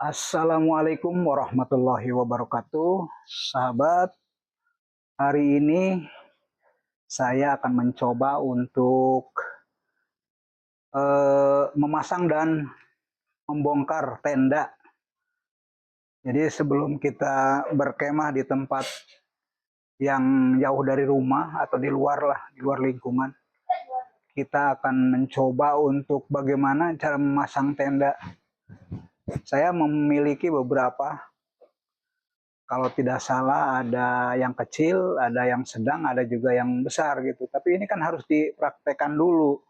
Assalamualaikum warahmatullahi wabarakatuh. Sahabat, hari ini saya akan mencoba untuk memasang dan membongkar tenda. Jadi sebelum kita berkemah di tempat yang jauh dari rumah atau di luar lah, di luar lingkungan, kita akan mencoba untuk bagaimana cara memasang tenda. Saya memiliki beberapa. Kalau tidak salah ada yang kecil, ada yang sedang, ada juga yang besar gitu. Tapi ini kan harus dipraktekkan dulu.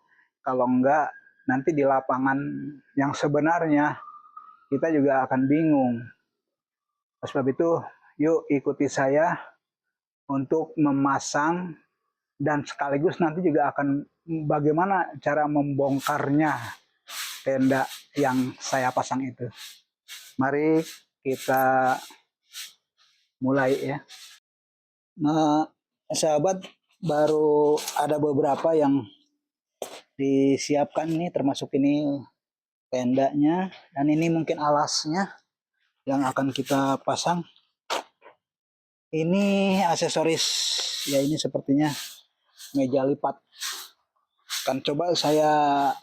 Kalau enggak, nanti di lapangan yang sebenarnya kita juga akan bingung. Oleh sebab itu, yuk ikuti saya untuk memasang dan sekaligus nanti juga akan bagaimana cara membongkarnya tenda yang saya pasang itu. Mari kita mulai ya. Nah, sahabat, baru ada beberapa yang disiapkan nih, termasuk ini tendanya dan ini mungkin alasnya yang akan kita pasang. Ini aksesoris ya, ini sepertinya meja lipat. Kan coba saya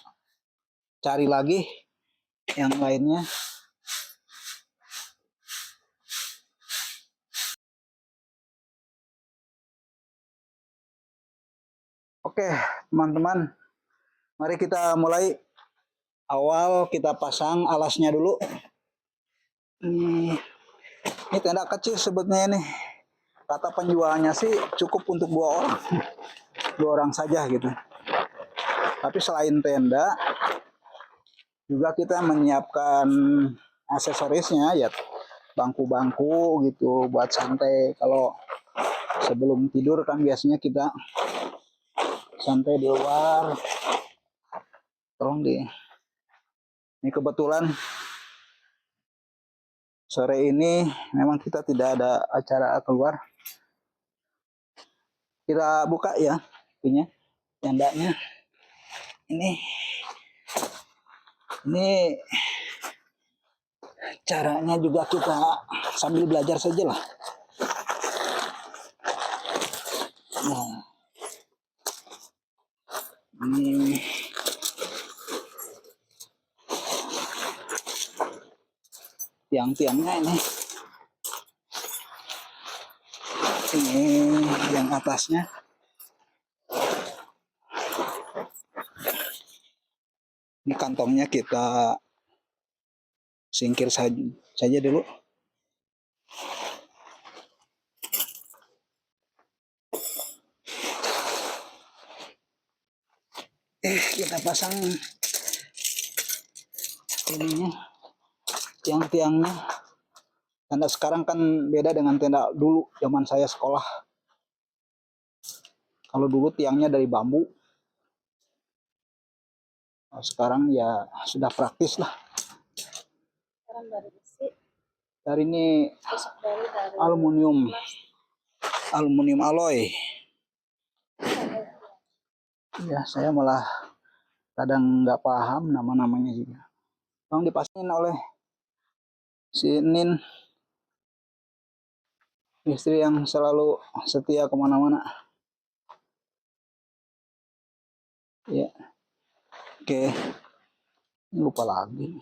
cari lagi yang lainnya. Oke, teman-teman, mari kita mulai. Awal kita pasang alasnya dulu. Ini tenda kecil sebetulnya ini. Kata penjualnya sih cukup untuk 2 orang. 2 orang saja gitu. Tapi selain tenda, juga kita menyiapkan aksesorisnya ya, bangku-bangku gitu buat santai. Kalau sebelum tidur kan biasanya kita santai di luar. Tolong ini kebetulan sore ini memang kita tidak ada acara keluar. Kita buka ya punya tendanya. Ini caranya juga kita sambil belajar saja lah. Nah, ini tiang-tiangnya ini yang atasnya. Ini kantongnya kita singkir saja dulu. Kita pasang ininya, tiang-tiangnya. Tenda sekarang kan beda dengan tenda dulu zaman saya sekolah. Kalau dulu tiangnya dari bambu. Sekarang ya sudah praktis lah. Sekarang dari besi. Dari ini aluminium alloy. Ya, saya malah kadang nggak paham nama-namanya juga. Bang dipasangin oleh si Nin, istri yang selalu setia kemana-mana. Ya, oke. Lupa lagi.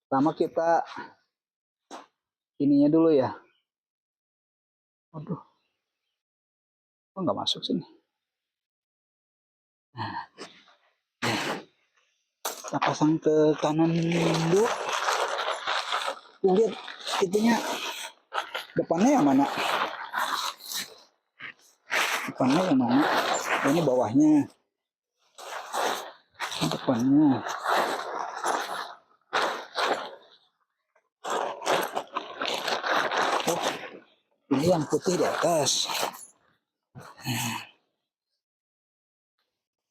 Pertama kita ininya dulu ya. Aduh, kok nggak masuk sini? Nah, kita pasang ke kanan dulu. Lihat itunya, depannya yang mana? Depannya yang mana? Ini bawahnya. Depannya. Oh, ini yang putih di atas.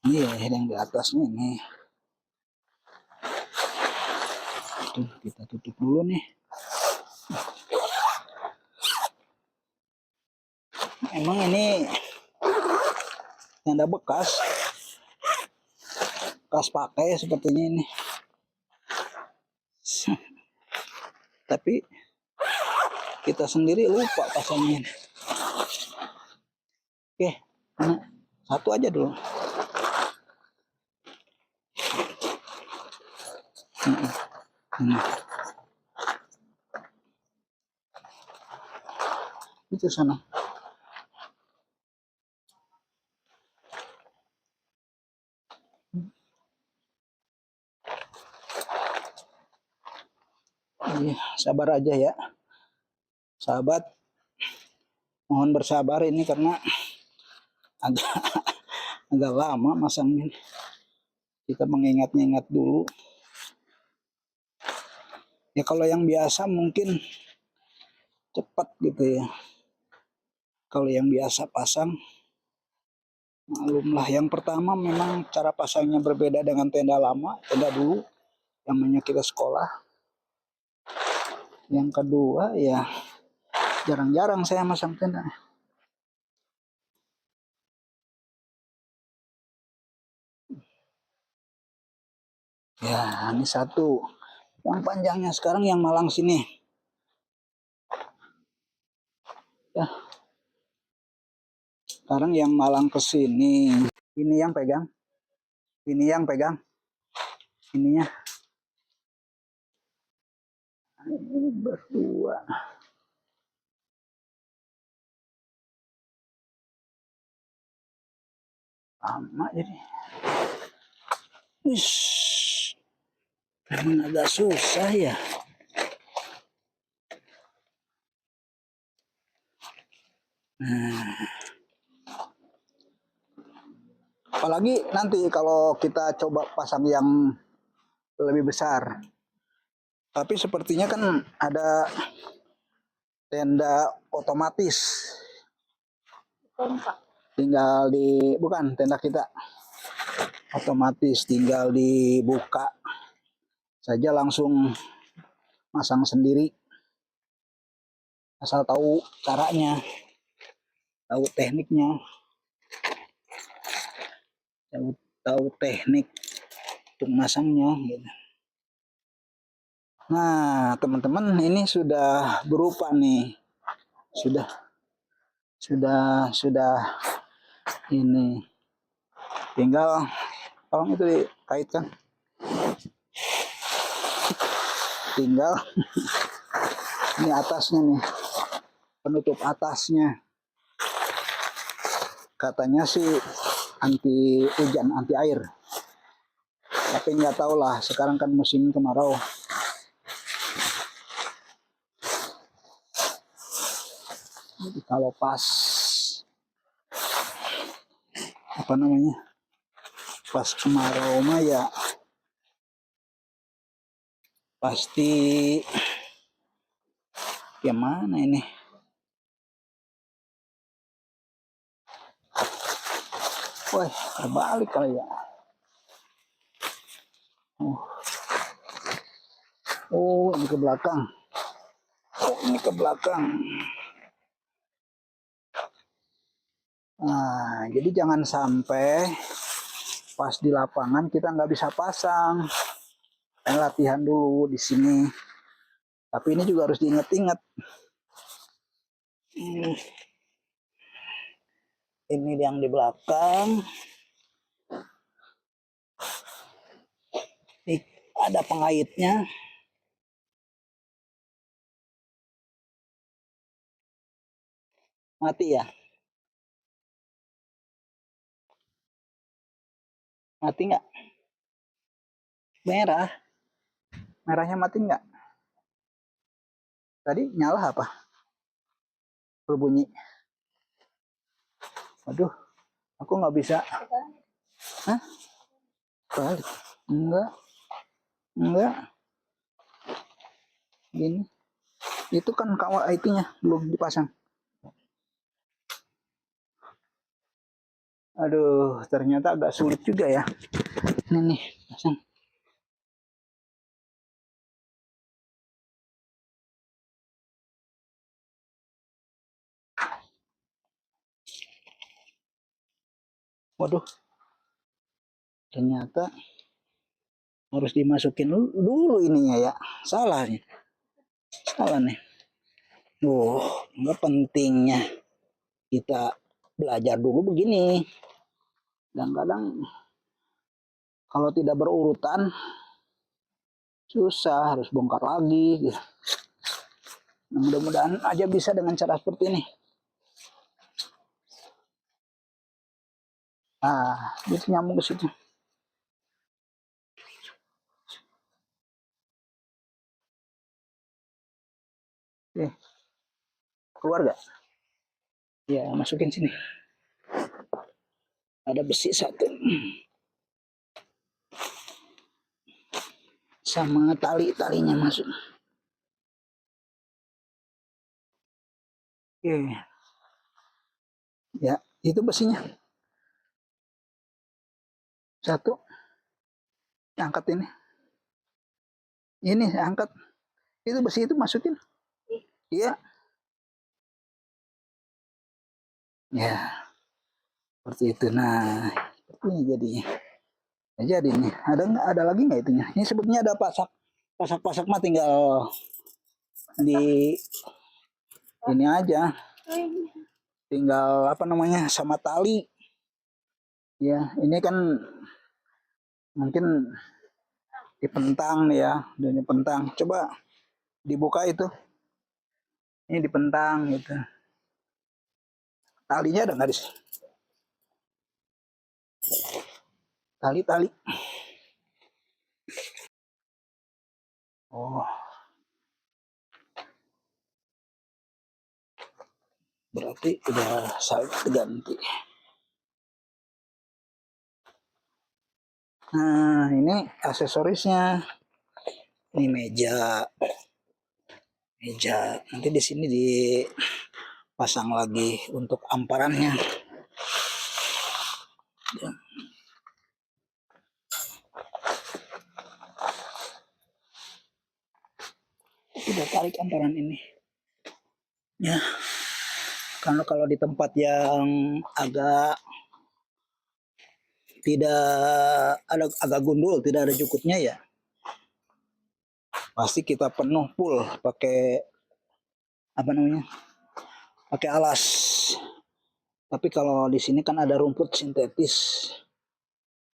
Ini ya yang di atasnya ini. Tuh, kita tutup dulu nih. Emang ini tenda bekas pakai sepertinya ini. tapi kita sendiri lupa pasangnya. Oke, nah, satu aja dulu. Itu sana. Iya, sabar aja ya, sahabat. Mohon bersabar ini karena agak agak lama masangnya. Kita mengingat-ingat dulu. Ya kalau yang biasa mungkin cepat gitu ya. Kalau yang biasa pasang, maklumlah. Yang pertama memang cara pasangnya berbeda dengan tenda lama, tenda dulu, yang namanya kita sekolah. Yang kedua ya jarang-jarang saya masang tenda. Ya, ini satu. Yang panjangnya sekarang yang malang sini. Ya. Sekarang yang malang ke sini. Ini yang pegang. Ini yang pegang. Ininya. Ini berdua. Lama jadi. Wish. Memang agak susah ya. Apalagi nanti kalau kita coba pasang yang lebih besar. Tapi sepertinya kan ada tenda otomatis. Tinggal bukan tenda kita. Otomatis tinggal dibuka saja langsung masang sendiri. Asal tahu caranya, tahu tekniknya. Tahu teknik untuk masangnya gitu. Nah, teman-teman, ini sudah berupa nih. Sudah ini. Tinggal tolong itu dikaitkan. Tinggal ini atasnya nih. Penutup atasnya. Katanya sih anti hujan, anti air. Tapi nggak tahu lah, sekarang kan musim kemarau. Jadi kalau pas apa namanya, pas kemarau mah ya pasti ya mana ini. Wah, terbalik kali ya. Oh, ini ke belakang. Oh, ini ke belakang. Nah, jadi jangan sampai pas di lapangan kita nggak bisa pasang. Latihan dulu di sini. Tapi ini juga harus diingat-ingat. Ini yang di belakang. Nih, ada pengaitnya. Mati ya? Mati nggak? Merah. Merahnya mati nggak? Tadi nyala apa? Berbunyi. Aduh, aku nggak bisa. Hah? Balik? Enggak. Enggak. Gini. Itu kan kawat itunya belum dipasang. Aduh, ternyata agak sulit juga ya. Ini nih, pasang. Waduh. Ternyata harus dimasukin dulu ininya ya. Salah nih. Apa nih? Nggak pentingnya kita belajar dulu begini. Kadang-kadang kalau tidak berurutan susah, harus bongkar lagi. Gitu. Nah, mudah-mudahan aja bisa dengan cara seperti ini. Bisa nyambung ke situ. Oke. Keluar gak? Ya, masukin sini. Ada besi satu. Sama talinya masuk. Oke. Ya, itu besinya. Satu. Angkat ini. Ini saya angkat. Itu besi itu masukin. Iya. Ya. Seperti itu. Nah, ini jadinya. Jadi nih. Ada lagi nggak itunya? Ini sebetulnya ada pasak mah tinggal di ini aja. Tinggal apa namanya? Sama tali. Ya, ini kan mungkin dipentang nih ya, dan dipentang. Coba dibuka itu. Ini dipentang gitu. Talinya ada nggak di sini? Tali. Oh. Berarti udah saya ganti. Nah, ini aksesorisnya. Ini meja. Nanti di sini dipasang lagi untuk amparannya. Udah tarik amparan ini. Ya. Karena kalau di tempat yang agak agak gundul, tidak ada jukutnya ya, pasti kita penuh full pakai apa namanya, pakai alas. Tapi kalau di sini kan ada rumput sintetis,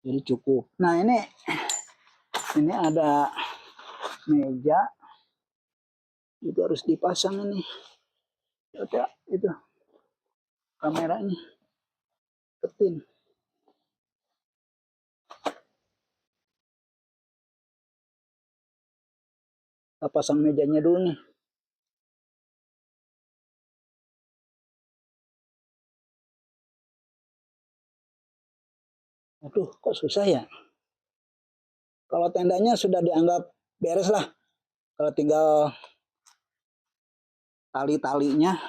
jadi cukup. Nah ini ada meja, itu harus dipasang ini. Ada itu kameranya, ketin. Kita pasang mejanya dulu nih. Aduh, kok susah ya? Kalau tendanya sudah dianggap beres lah. Kalau tinggal tali-talinya,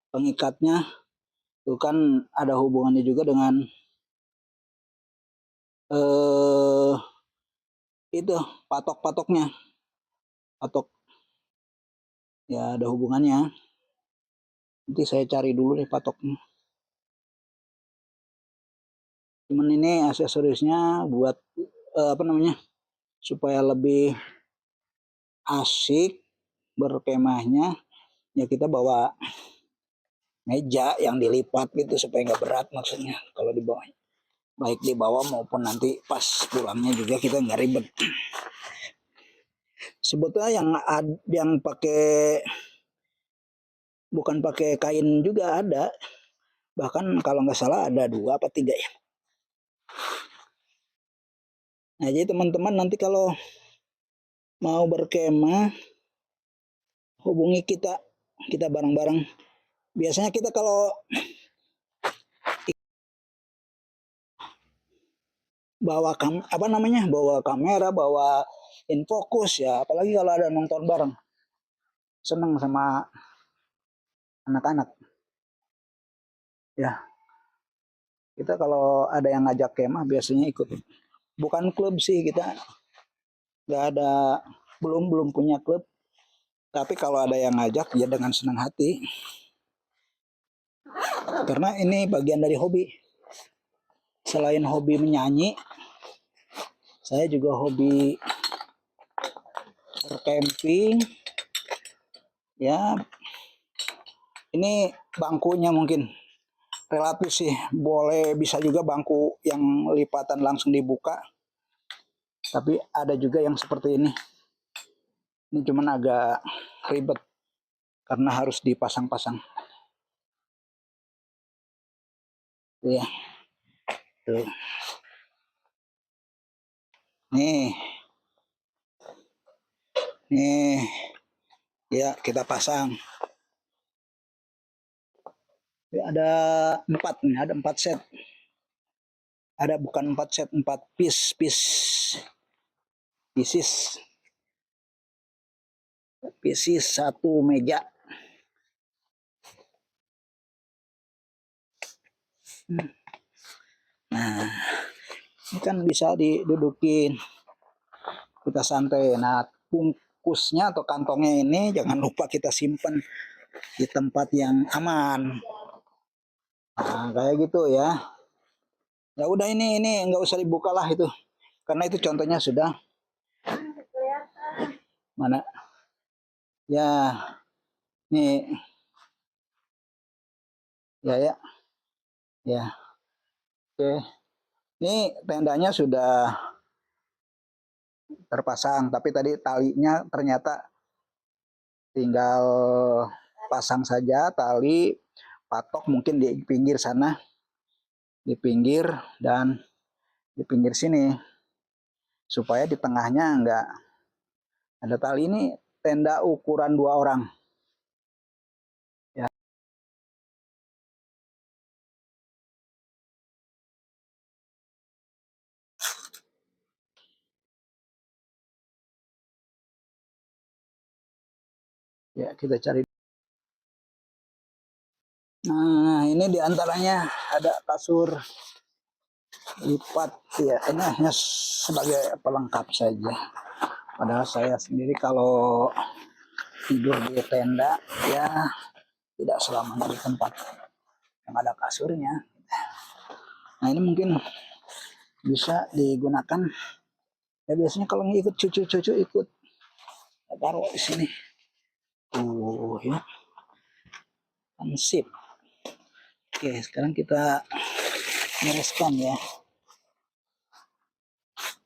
pengikatnya, itu kan ada hubungannya juga dengan itu patok-patoknya. Patok ya ada hubungannya. Nanti saya cari dulu deh patoknya. Cuman ini aksesorisnya buat apa namanya, supaya lebih asik berkemahnya, ya kita bawa meja yang dilipat gitu supaya nggak berat, maksudnya kalau di bawah, baik di bawah maupun nanti pas pulangnya juga kita nggak ribet. Sebetulnya yang pakai bukan pakai kain juga ada, bahkan kalau nggak salah ada 2 apa 3 ya. Nah jadi teman-teman nanti kalau mau berkemah hubungi kita bareng-bareng. Biasanya kita kalau bawa bawa kamera, bawa infocus ya, apalagi kalau ada nonton bareng, seneng sama anak-anak ya. Kita kalau ada yang ngajak kemah biasanya ikut. Bukan klub sih, kita nggak ada, belum punya klub, tapi kalau ada yang ngajak ya dengan senang hati, karena ini bagian dari hobi. Selain hobi menyanyi, saya juga hobi bercamping, Ya, ini bangkunya mungkin relatif sih, boleh bisa juga bangku yang lipatan langsung dibuka, tapi ada juga yang seperti ini. Ini cuman agak ribet karena harus dipasang-pasang. Ya, tuh. Nih, nih, ya kita pasang. Ya, ada 4 nih, ada 4 set. Ada bukan 4 set, 4 pieces. Pieces satu meja. Nah, ini kan bisa didudukin. Kita santai. Nah, bungkusnya atau kantongnya ini jangan lupa kita simpan di tempat yang aman. Nah, kayak gitu ya. Ya udah, ini nggak usah dibuka lah itu. Karena itu contohnya sudah. Mana? Ya, nih. Ya. Ya. Oke. Ini tendanya sudah terpasang, tapi tadi talinya ternyata tinggal pasang saja tali patok mungkin di pinggir sana, di pinggir dan di pinggir sini, supaya di tengahnya enggak ada tali. Ini tenda ukuran 2 orang ya. Ya, kita cari. Nah, ini diantaranya ada kasur lipat ya, ini hanya sebagai pelengkap saja. Padahal saya sendiri kalau tidur di tenda ya tidak selamanya di tempat yang ada kasurnya. Nah, ini mungkin bisa digunakan ya, biasanya kalau ngikut cucu-cucu ikut taruh di sini. Ya, kan sip. Oke, sekarang kita bereskan ya.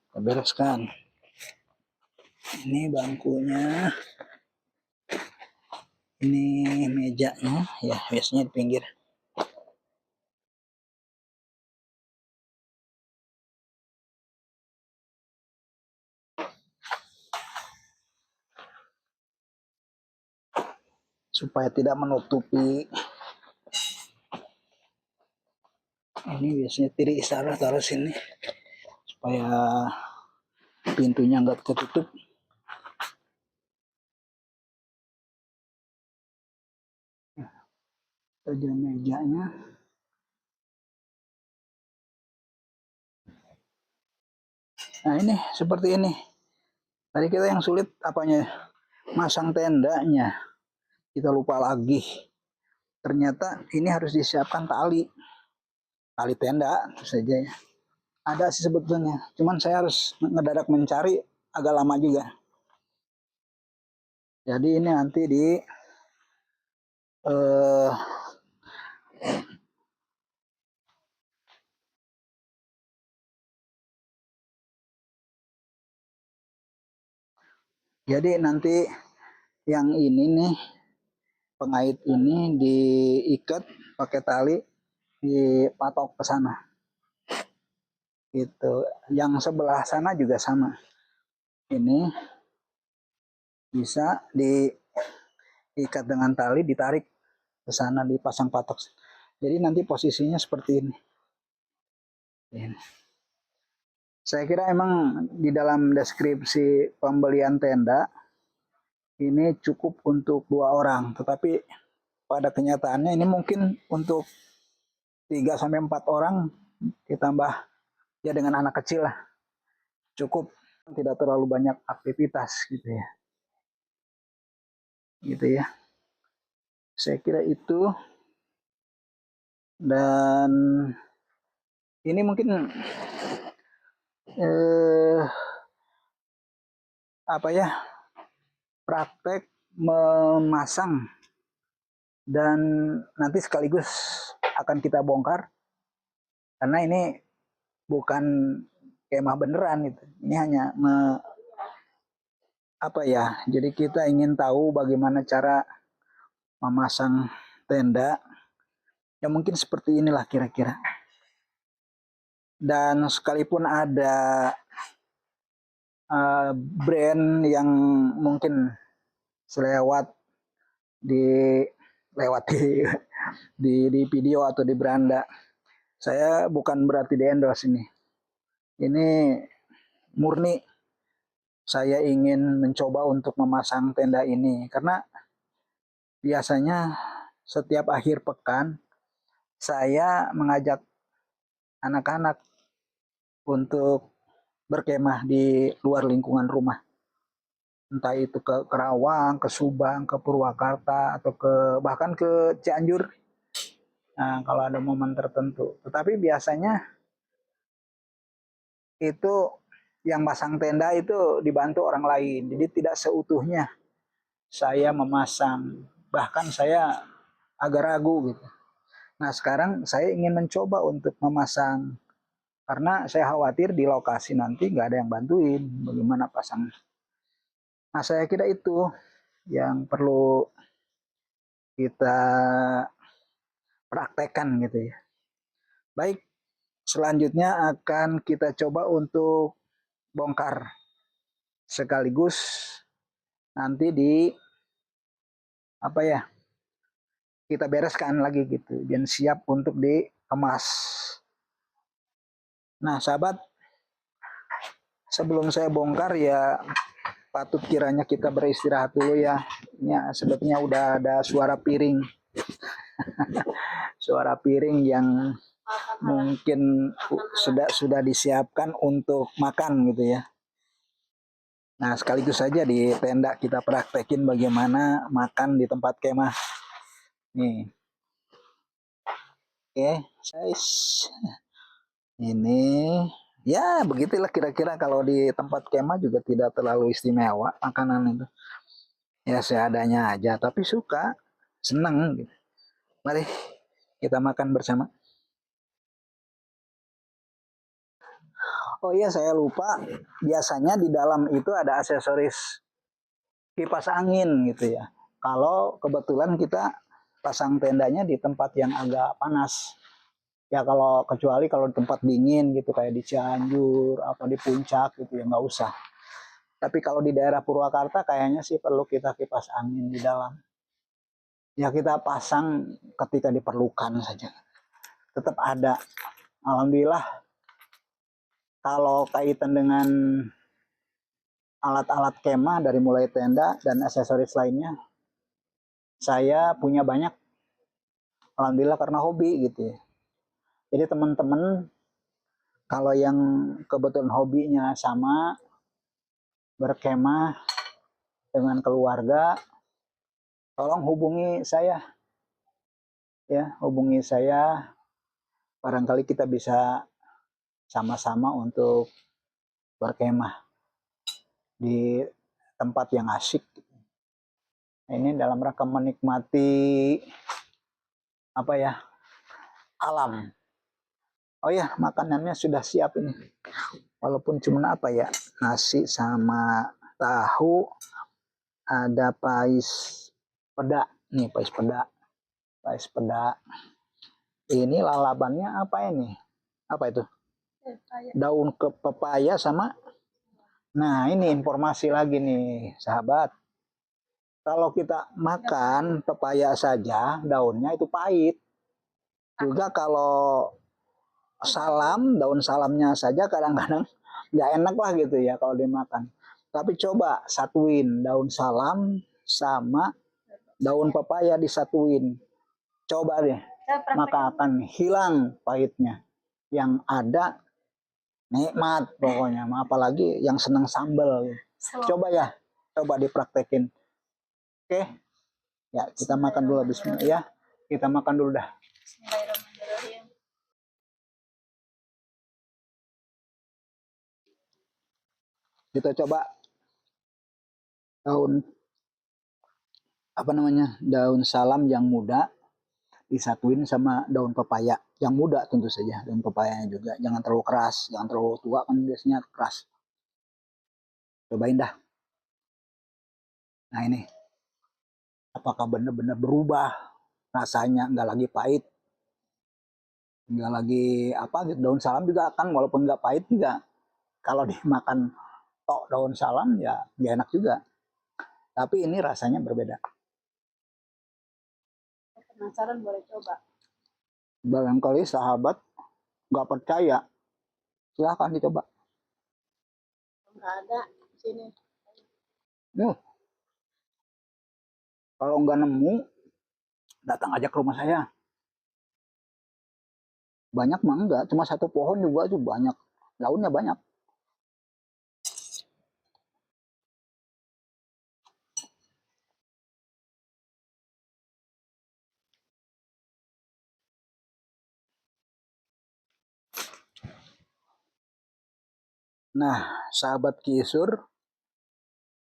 Kita bereskan. Ini bangkunya. Ini mejanya ya, biasanya di pinggir. Supaya tidak menutupi. Ini biasanya tiri isyarat taruh sini supaya pintunya nggak ketutup. Saja mejanya. Nah, ini seperti ini. Tadi kita yang sulit apanya? Masang tendanya. Kita lupa lagi. Ternyata ini harus disiapkan tali tenda itu saja ya. Ada sih sebetulnya, cuman saya harus ngedadak mencari, agak lama juga. Jadi ini nanti di jadi nanti yang ini nih, pengait ini diikat pakai tali, dipatok ke sana. Gitu. Yang sebelah sana juga sama. Ini bisa diikat dengan tali, ditarik ke sana, dipasang patok. Jadi nanti posisinya seperti ini. Ini. Saya kira emang di dalam deskripsi pembelian tenda ini cukup untuk 2 orang, tetapi pada kenyataannya ini mungkin untuk 3 sampai 4 orang, ditambah ya dengan anak kecil lah, cukup, tidak terlalu banyak aktivitas gitu ya. Gitu ya. Saya kira itu. Dan ini mungkin apa ya, praktek memasang dan nanti sekaligus akan kita bongkar karena ini bukan kemah beneran gitu. Ini hanya jadi kita ingin tahu bagaimana cara memasang tenda. Ya mungkin seperti inilah kira-kira. Dan sekalipun ada brand yang mungkin selewat dilewati di video atau di beranda, saya bukan berarti di endorse ini. Ini murni saya ingin mencoba untuk memasang tenda ini karena biasanya setiap akhir pekan saya mengajak anak-anak untuk berkemah di luar lingkungan rumah. Entah itu ke Kerawang, ke Subang, ke Purwakarta, atau bahkan ke Cianjur. Nah, kalau ada momen tertentu. Tetapi biasanya itu yang pasang tenda itu dibantu orang lain. Jadi tidak seutuhnya saya memasang. Bahkan saya agak ragu gitu. Nah, sekarang saya ingin mencoba untuk memasang karena saya khawatir di lokasi nanti nggak ada yang bantuin bagaimana pasang. Nah, saya kira itu yang perlu kita praktekkan gitu ya. Baik, selanjutnya akan kita coba untuk bongkar sekaligus nanti kita bereskan lagi gitu dan siap untuk dikemas. Nah, sahabat, sebelum saya bongkar ya patut kiranya kita beristirahat dulu ya. Ini sebetulnya udah ada suara piring. Suara piring yang mungkin sudah disiapkan untuk makan gitu ya. Nah, sekaligus saja di tenda kita praktekin bagaimana makan di tempat kemah. Nih. Oke, size. Ini ya begitulah kira-kira kalau di tempat kemah juga tidak terlalu istimewa makanan itu. Ya seadanya aja, tapi suka, seneng gitu. Mari kita makan bersama. Oh iya, saya lupa. Biasanya di dalam itu ada aksesoris kipas angin gitu ya. Kalau kebetulan kita pasang tendanya di tempat yang agak panas. Ya kecuali kalau di tempat dingin gitu kayak di Cianjur apa di puncak gitu ya nggak usah. Tapi kalau di daerah Purwakarta kayaknya sih perlu kita kipas angin di dalam. Ya kita pasang ketika diperlukan saja. Tetap ada. Alhamdulillah kalau kaitan dengan alat-alat kemah dari mulai tenda dan aksesoris lainnya, saya punya banyak. Alhamdulillah karena hobi gitu ya. Jadi teman-teman kalau yang kebetulan hobinya sama berkemah dengan keluarga, tolong hubungi saya. Ya, hubungi saya. Barangkali kita bisa sama-sama untuk berkemah di tempat yang asik. Ini dalam rangka menikmati alam. Oh ya, makanannya sudah siap ini. Walaupun cuma nasi sama tahu, ada pais peda. Nih pais peda. Pais peda. Ini lalabannya apa ini? Apa itu? Daun pepaya sama. Nah, ini informasi lagi nih, sahabat. Kalau kita makan pepaya saja, daunnya itu pahit. Juga kalau daun salamnya saja kadang-kadang nggak enak lah gitu ya kalau dimakan. Tapi coba satuin daun salam sama daun pepaya disatuin. Coba deh, maka akan hilang pahitnya. Yang ada nikmat pokoknya, apalagi yang senang sambal. Coba ya, coba dipraktekin. Oke, ya kita makan dulu bismillah ya. Kita makan dulu dah. Kita coba daun apa namanya, daun salam yang muda disatuin sama daun pepaya yang muda, tentu saja daun pepayanya juga jangan terlalu keras, jangan terlalu tua kan biasanya keras. Cobain dah. Nah ini, apakah benar-benar berubah rasanya, nggak lagi pahit, nggak lagi apa gitu. Daun salam juga kan walaupun nggak pahit juga, kalau dimakan tok daun salam ya nggak enak juga. Tapi ini rasanya berbeda. Penasaran, boleh coba. Barangkali sahabat nggak percaya, silahkan dicoba. Nggak ada di sini. Kalau nggak nemu, datang aja ke rumah saya. Banyak mah enggak, cuma satu pohon juga tuh banyak, daunnya banyak. Nah, sahabat Kisur,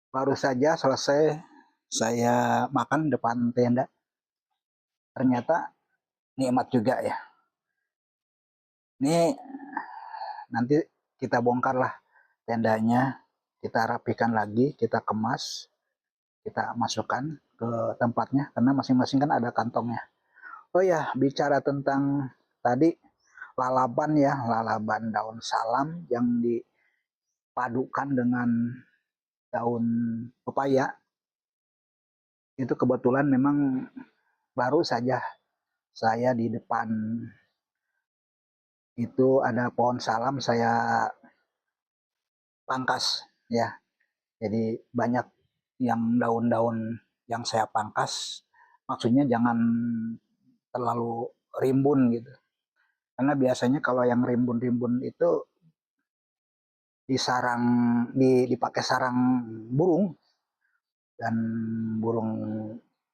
baru saja selesai saya makan depan tenda. Ternyata nikmat juga ya. Ini nanti kita bongkar lah tendanya, kita rapikan lagi, kita kemas, kita masukkan ke tempatnya karena masing-masing kan ada kantongnya. Oh ya, bicara tentang tadi lalaban ya, lalaban daun salam yang dipadukan dengan daun pepaya. Itu kebetulan memang baru saja saya di depan itu ada pohon salam, saya pangkas ya. Jadi banyak yang daun-daun yang saya pangkas, maksudnya jangan terlalu rimbun gitu. Karena biasanya kalau yang rimbun-rimbun itu disarang, dipakai sarang burung, dan burung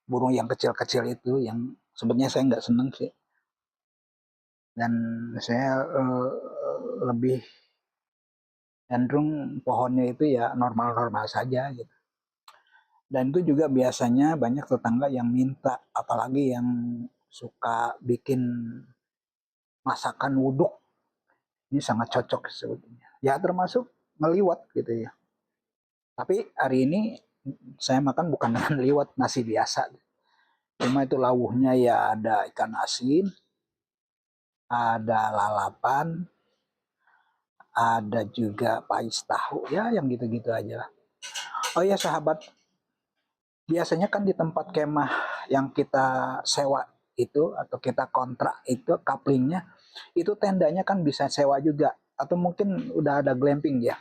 burung yang kecil-kecil itu yang sebenarnya saya nggak seneng sih. Dan saya lebih cenderung pohonnya itu ya normal-normal saja gitu. Dan itu juga biasanya banyak tetangga yang minta, apalagi yang suka bikin masakan wuduk, ini sangat cocok sebetulnya. Ya termasuk meliwat gitu ya. Tapi hari ini saya makan bukan dengan liwat, nasi biasa. Cuma itu lauhnya ya ada ikan asin, ada lalapan, ada juga pais tahu ya yang gitu-gitu aja. Oh ya sahabat, biasanya kan di tempat kemah yang kita sewa itu atau kita kontrak itu couplingnya, itu tendanya kan bisa sewa juga atau mungkin udah ada glamping ya.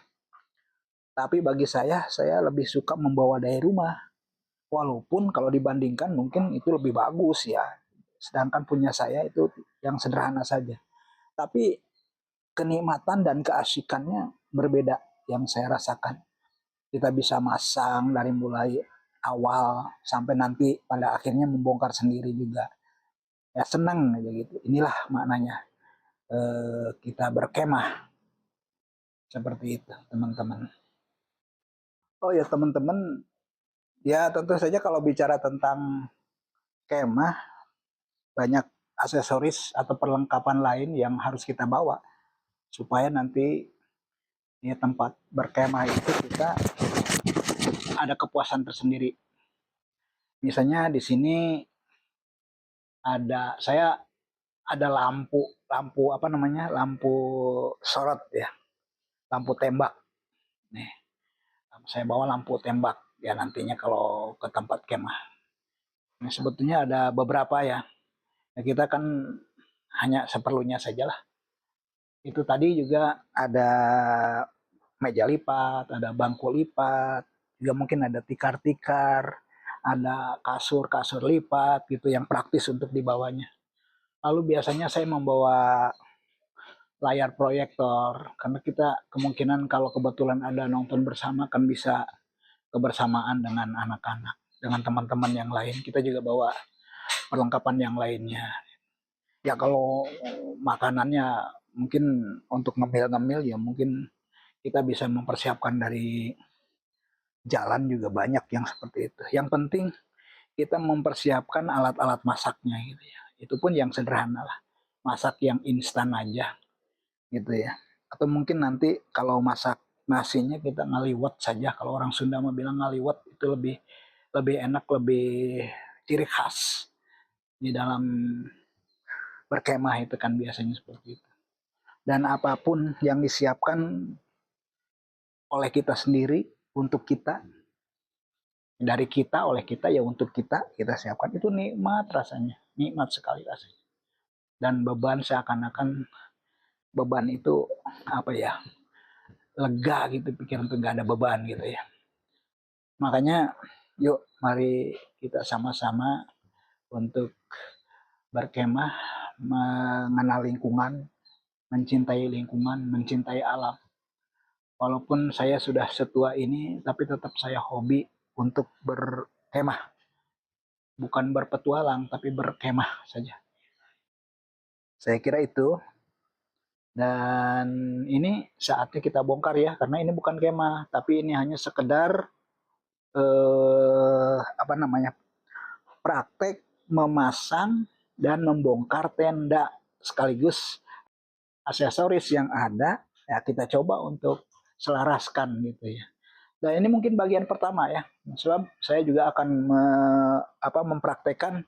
Tapi bagi saya lebih suka membawa dari rumah. Walaupun kalau dibandingkan mungkin itu lebih bagus ya. Sedangkan punya saya itu yang sederhana saja. Tapi kenikmatan dan keasikannya berbeda yang saya rasakan. Kita bisa masang dari mulai awal sampai nanti pada akhirnya membongkar sendiri juga. Ya senang aja gitu. Inilah maknanya kita berkemah seperti itu, teman-teman. Oh ya teman-teman, ya tentu saja kalau bicara tentang kemah, banyak aksesoris atau perlengkapan lain yang harus kita bawa supaya nanti di tempat berkemah itu kita ada kepuasan tersendiri. Misalnya di sini saya ada lampu, lampu apa namanya, lampu sorot ya, lampu tembak. Nih, saya bawa lampu tembak ya nantinya kalau ke tempat kemah. Nah, sebetulnya ada beberapa ya. Nah, kita kan hanya seperlunya saja lah. Itu tadi juga ada meja lipat, ada bangku lipat, juga mungkin ada tikar-tikar, ada kasur-kasur lipat gitu yang praktis untuk dibawanya. Lalu biasanya saya membawa layar proyektor karena kita kemungkinan kalau kebetulan ada nonton bersama kan bisa kebersamaan dengan anak-anak, dengan teman-teman yang lain. Kita juga bawa perlengkapan yang lainnya. Ya kalau makanannya mungkin untuk ngemil-ngemil ya mungkin kita bisa mempersiapkan dari jalan juga banyak yang seperti itu. Yang penting kita mempersiapkan alat-alat masaknya gitu ya. Itu pun yang sederhana lah. Masak yang instan aja gitu ya. Atau mungkin nanti kalau masak nasinya kita ngaliwet saja. Kalau orang Sunda mau bilang ngaliwet itu lebih lebih enak, lebih ciri khas di dalam berkemah itu kan biasanya seperti itu. Dan apapun yang disiapkan oleh kita sendiri untuk kita, dari kita oleh kita ya untuk kita siapkan, itu nikmat rasanya, nikmat sekali rasanya. Dan beban seakan-akan beban itu apa ya, lega gitu, pikiran tuh gak ada beban gitu ya. Makanya yuk mari kita sama-sama untuk berkemah, mengenal lingkungan, mencintai lingkungan, mencintai alam. Walaupun saya sudah setua ini, tapi tetap saya hobi untuk berkemah. Bukan berpetualang, tapi berkemah saja. Saya kira itu. Dan ini saatnya kita bongkar ya, karena ini bukan kemah, tapi ini hanya sekedar praktek memasang dan membongkar tenda sekaligus aksesoris yang ada. Ya kita coba untuk selaraskan gitu ya. Dan ini mungkin bagian pertama ya, sebab saya juga akan mempraktekkan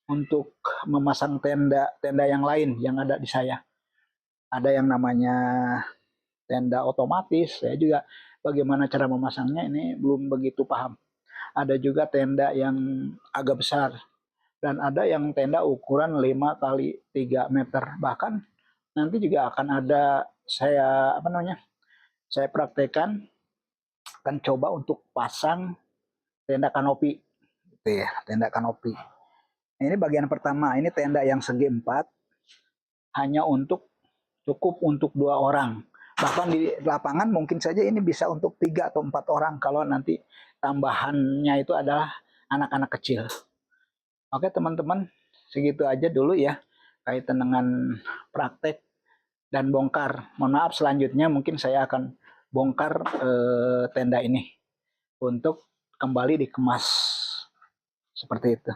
untuk memasang tenda yang lain yang ada di saya. Ada yang namanya tenda otomatis, saya juga bagaimana cara memasangnya ini belum begitu paham. Ada juga tenda yang agak besar dan ada yang tenda ukuran 5 kali 3 meter. Bahkan nanti juga akan ada saya praktekkan, akan coba untuk pasang tenda kanopi gitu ya, tenda kanopi. Ini bagian pertama, ini tenda yang segi 4 hanya cukup untuk 2 orang. Bahkan di lapangan mungkin saja ini bisa untuk 3 atau 4 orang kalau nanti tambahannya itu adalah anak-anak kecil. Oke teman-teman, segitu aja dulu ya kaitan dengan praktek dan bongkar. Mohon maaf, selanjutnya mungkin saya akan bongkar tenda ini untuk kembali dikemas seperti itu.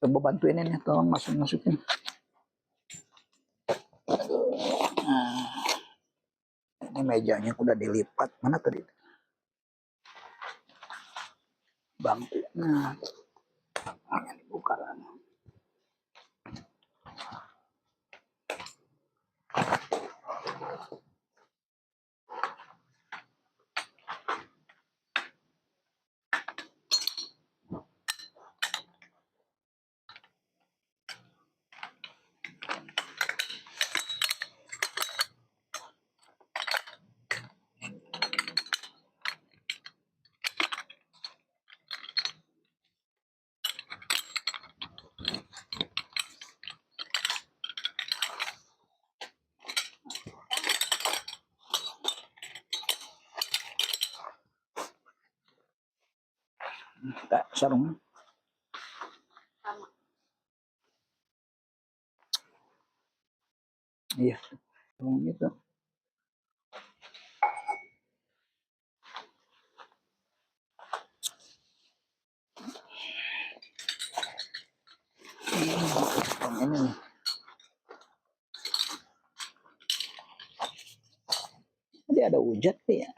Coba bantuin ini, tolong masukin. Nah, ini mejanya udah dilipat, mana tadi bangku. Nah, ini dibuka lagi. Tak sarung. Sama. Iya, sarung itu. Ini nih. Tadi ada ujat ya.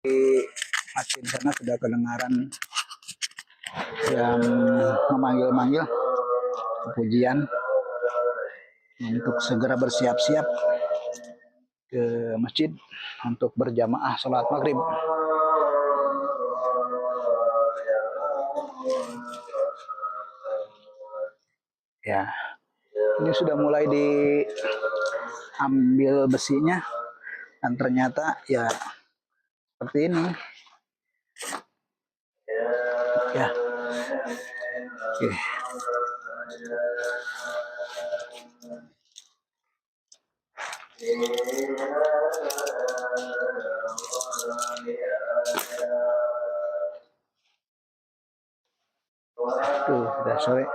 Di masjid sana sudah kedengaran yang memanggil-manggil pujian untuk segera bersiap-siap ke masjid untuk berjamaah sholat maghrib. Ya, ini sudah mulai diambil besinya dan ternyata ya seperti ini. Ya, oke. Tuh, sudah sore.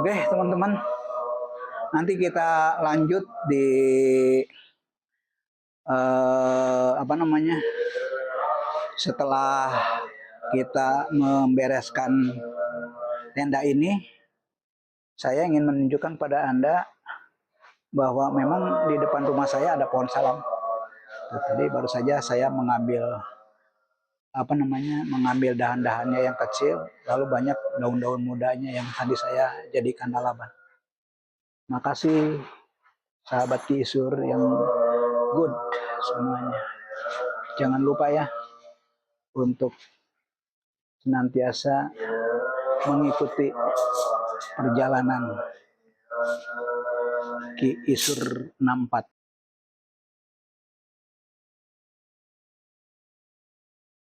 Oke, teman-teman. Nanti kita lanjut di setelah kita membereskan tenda ini, saya ingin menunjukkan pada Anda bahwa memang di depan rumah saya ada pohon salam. Tadi baru saja saya mengambil mengambil dahan-dahannya yang kecil, lalu banyak daun-daun mudanya yang tadi saya jadikan lalaban. Makasih sahabat Ki Isur yang good semuanya. Jangan lupa ya untuk senantiasa mengikuti perjalanan Ki Isur 64.